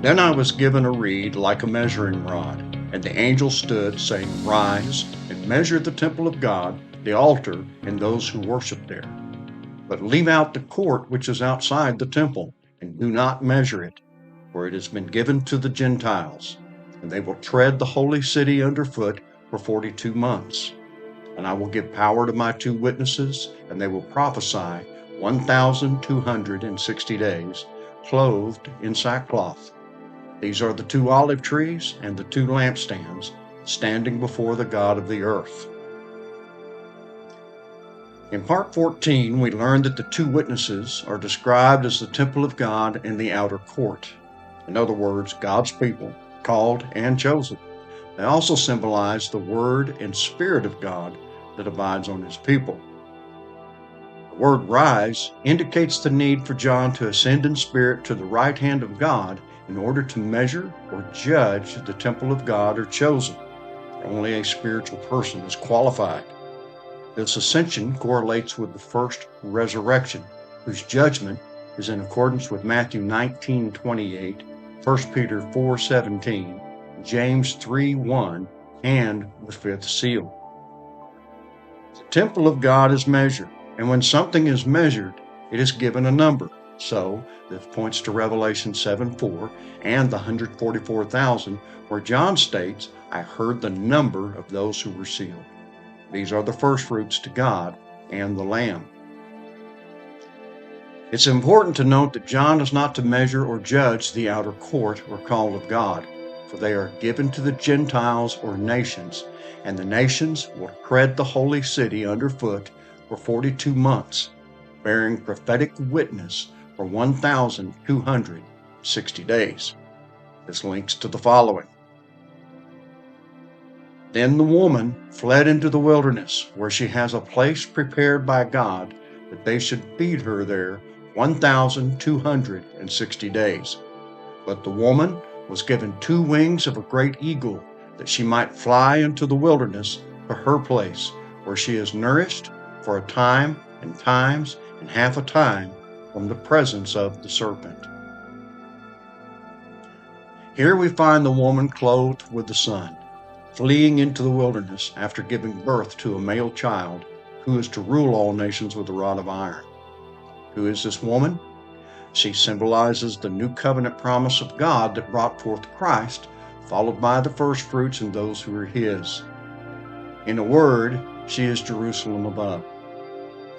Then I was given a reed like a measuring rod, and the angel stood, saying, Rise and measure the temple of God, the altar, and those who worship there. But leave out the court which is outside the temple, and do not measure it, for it has been given to the Gentiles, and they will tread the holy city underfoot for 42 months. And I will give power to my 2 witnesses, and they will prophesy 1,260 days, clothed in sackcloth. These are the 2 olive trees and the 2 lampstands, standing before the God of the earth. In part 14, we learned that the 2 witnesses are described as the temple of God and the outer court. In other words, God's people, called and chosen. They also symbolize the Word and Spirit of God that abides on His people. The word rise indicates the need for John to ascend in spirit to the right hand of God in order to measure or judge the temple of God or chosen. Only a spiritual person is qualified. This ascension correlates with the first resurrection, whose judgment is in accordance with Matthew 19:28, 1 Peter 4:17, James 3:1, and the 5th seal. The temple of God is measured, and when something is measured, it is given a number. So, this points to Revelation 7:4 and the 144,000, where John states, I heard the number of those who were sealed. These are the firstfruits to God and the Lamb. It's important to note that John is not to measure or judge the outer court or call of God, for they are given to the Gentiles or nations, and the nations will tread the holy city underfoot for 42 months, bearing prophetic witness for 1,260 days. This links to the following. Then the woman fled into the wilderness, where she has a place prepared by God that they should feed her there 1,260 days. But the woman was given 2 wings of a great eagle, that she might fly into the wilderness to her place, where she is nourished for a time and times and half a time from the presence of the serpent. Here we find the woman clothed with the sun, fleeing into the wilderness after giving birth to a male child who is to rule all nations with a rod of iron. Who is this woman? She symbolizes the new covenant promise of God that brought forth Christ, followed by the firstfruits and those who are His. In a word, she is Jerusalem above.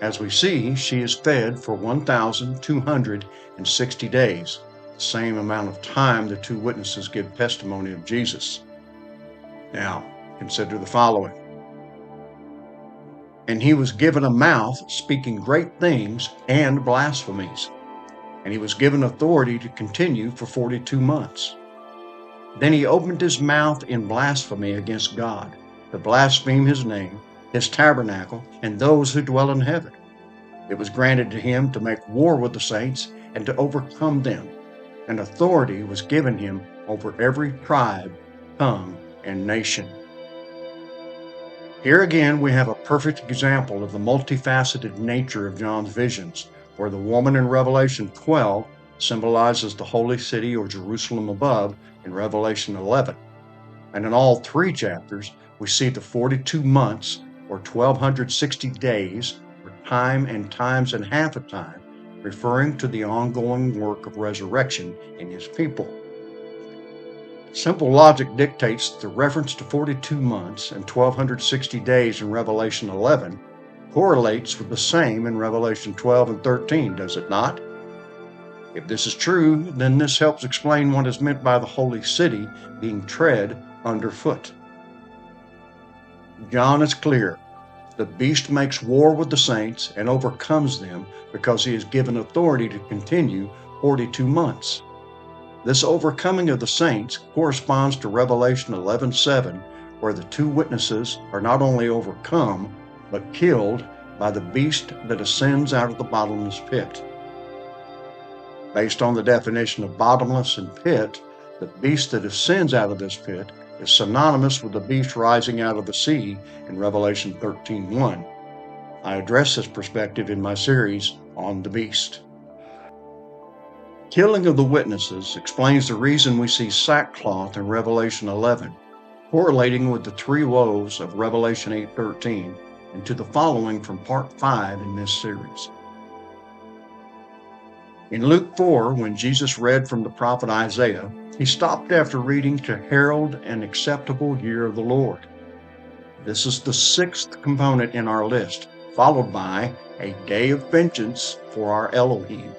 As we see, she is fed for 1,260 days, the same amount of time the 2 witnesses give testimony of Jesus. Now, consider the following. And he was given a mouth speaking great things and blasphemies, and he was given authority to continue for 42 months. Then he opened his mouth in blasphemy against God, to blaspheme His name, His tabernacle, and those who dwell in heaven. It was granted to him to make war with the saints and to overcome them, and authority was given him over every tribe, tongue, and nation. Here again we have a perfect example of the multifaceted nature of John's visions, where the woman in Revelation 12 symbolizes the holy city or Jerusalem above in Revelation 11. And in all 3 chapters, we see the 42 months or 1,260 days, or time and times and half a time, referring to the ongoing work of resurrection in His people. Simple logic dictates that the reference to 42 months and 1,260 days in Revelation 11 correlates with the same in Revelation 12 and 13, does it not? If this is true, then this helps explain what is meant by the holy city being tread underfoot. John is clear. The beast makes war with the saints and overcomes them because he is given authority to continue 42 months. This overcoming of the saints corresponds to Revelation 11:7, where the 2 witnesses are not only overcome, but killed by the beast that ascends out of the bottomless pit. Based on the definition of bottomless and pit, the beast that ascends out of this pit is synonymous with the beast rising out of the sea in Revelation 13:1. I address this perspective in my series on the beast. killing of the witnesses explains the reason we see sackcloth in Revelation 11, correlating with the 3 woes of Revelation 8:13, and to the following from part 5 in this series. In Luke 4, when Jesus read from the prophet Isaiah, he stopped after reading to herald an acceptable year of the Lord. This is the 6th component in our list, followed by a day of vengeance for our Elohim.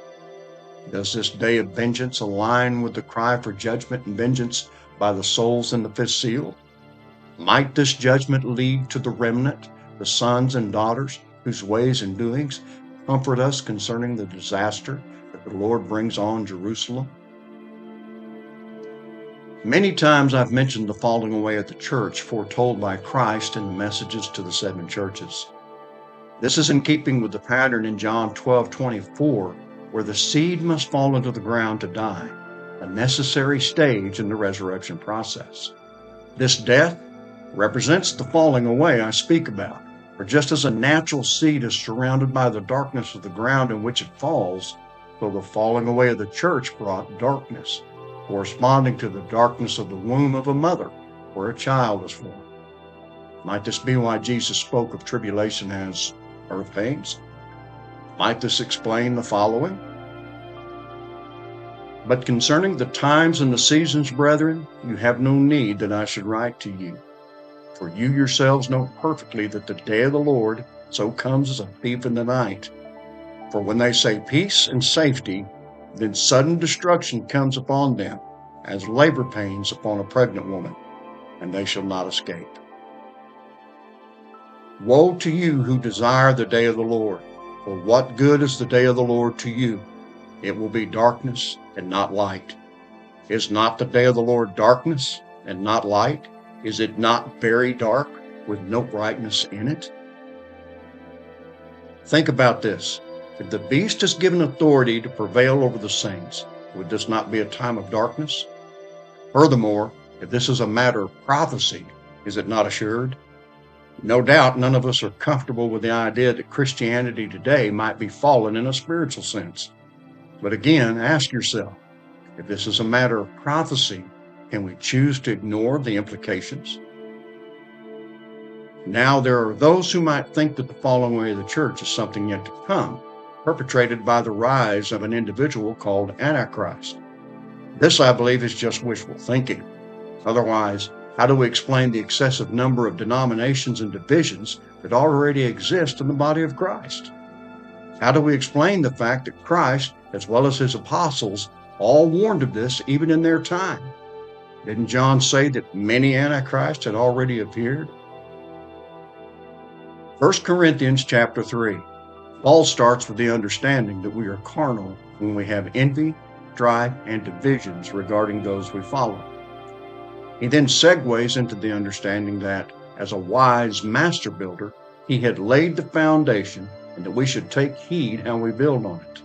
Does this day of vengeance align with the cry for judgment and vengeance by the souls in the 5th seal? Might this judgment lead to the remnant, the sons and daughters whose ways and doings comfort us concerning the disaster that the Lord brings on Jerusalem? Many times I've mentioned the falling away of the church foretold by Christ in the messages to the 7 churches. This is in keeping with the pattern in John 12:24, where the seed must fall into the ground to die, a necessary stage in the resurrection process. This death represents the falling away I speak about, for just as a natural seed is surrounded by the darkness of the ground in which it falls, so the falling away of the church brought darkness, corresponding to the darkness of the womb of a mother where a child is formed. Might this be why Jesus spoke of tribulation as birth pains? Might this explain the following? But concerning the times and the seasons, brethren, you have no need that I should write to you. For you yourselves know perfectly that the day of the Lord so comes as a thief in the night. For when they say peace and safety, then sudden destruction comes upon them, as labor pains upon a pregnant woman, and they shall not escape. Woe to you who desire the day of the Lord! For what good is the day of the Lord to you? It will be darkness and not light. Is not the day of the Lord darkness and not light? Is it not very dark with no brightness in it? Think about this. If the beast is given authority to prevail over the saints, would this not be a time of darkness? Furthermore, if this is a matter of prophecy, is it not assured? No doubt none of us are comfortable with the idea that Christianity today might be fallen in a spiritual sense. But again, ask yourself, if this is a matter of prophecy, can we choose to ignore the implications? Now, there are those who might think that the falling away of the church is something yet to come, perpetrated by the rise of an individual called Antichrist. This, I believe, is just wishful thinking. Otherwise, how do we explain the excessive number of denominations and divisions that already exist in the body of Christ? How do we explain the fact that Christ, as well as his apostles, all warned of this even in their time? Didn't John say that many antichrists had already appeared? 1 Corinthians chapter 3. Paul starts with the understanding that we are carnal when we have envy, strife, and divisions regarding those we follow. He then segues into the understanding that, as a wise master builder, he had laid the foundation and that we should take heed how we build on it.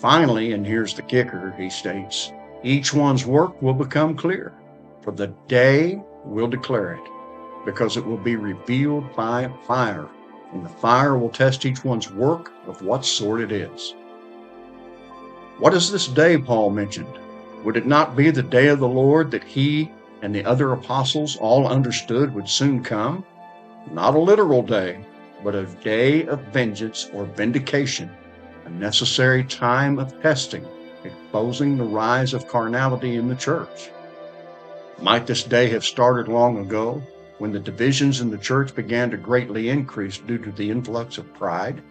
Finally, and here's the kicker, he states, each one's work will become clear, for the day will declare it, because it will be revealed by fire, and the fire will test each one's work of what sort it is. What is this day Paul mentioned? Would it not be the day of the Lord that he and the other apostles all understood would soon come? Not a literal day, but a day of vengeance or vindication, a necessary time of testing, exposing the rise of carnality in the church. Might this day have started long ago, when the divisions in the church began to greatly increase due to the influx of pride?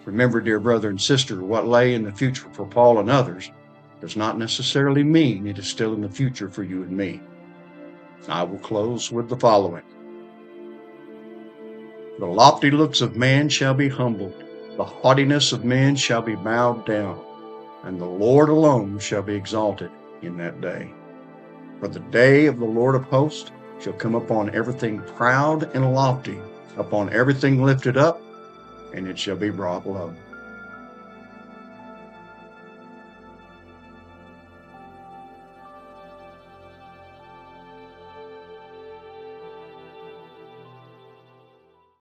Remember, dear brother and sister, what lay in the future for Paul and others does not necessarily mean it is still in the future for you and me. I will close with the following. The lofty looks of man shall be humbled, the haughtiness of men shall be bowed down, and the Lord alone shall be exalted in that day. For the day of the Lord of hosts shall come upon everything proud and lofty, upon everything lifted up, and it shall be brought low.